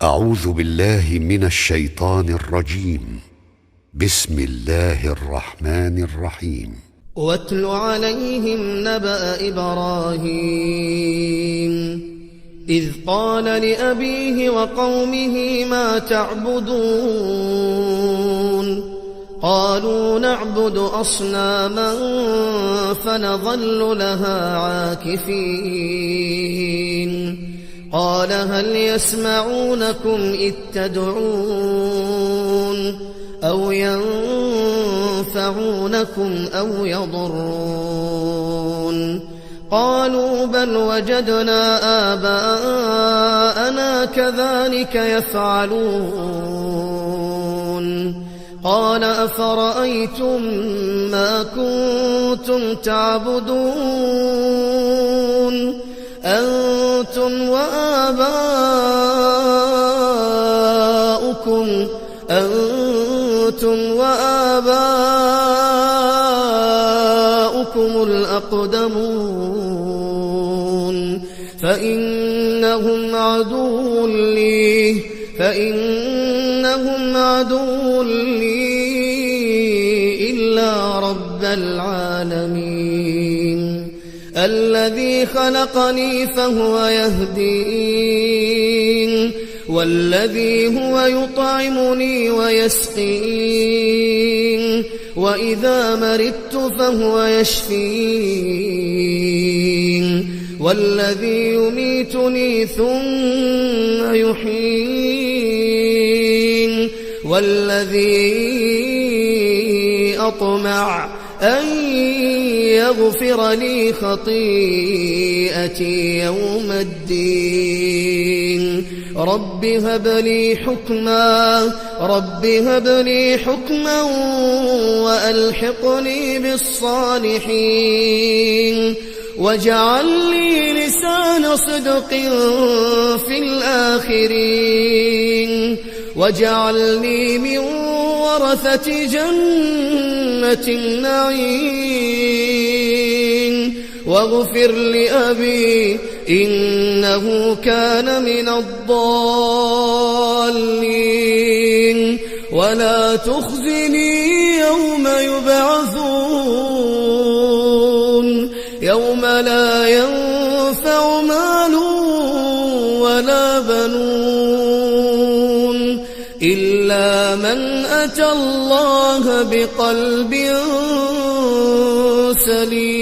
أعوذ بالله من الشيطان الرجيم. بسم الله الرحمن الرحيم. واتل عليهم نبأ إبراهيم إذ قال لأبيه وقومه ما تعبدون قالوا نعبد أصناما فنظل لها عاكفين قال هل يسمعونكم إذ تدعون أو ينفعونكم أو يضرون قالوا بل وجدنا آباءنا كذلك يفعلون قال أفرأيتم ما كنتم تعبدون أنتم وآباؤكم الأقدمون فإنهم عدو لي إلا رب العالمين الذي خلقني فهو يهدين والذي هو يطعمني ويسقين وإذا مرضت فهو يشفين والذي يميتني ثم يحيين والذي أطمع أن يغفر لي خطيئتي يوم الدين رب هب لي حكما وألحقني بالصالحين واجعل لي لسان صدق في الآخرين واجعلني من ورثة جنة النعيم واغفر لأبي إنه كان من الضالين ولا تخزني يوم يبعثون يوم لا ينفع مال ولا بنون إلا من أتى الله بقلب سليم.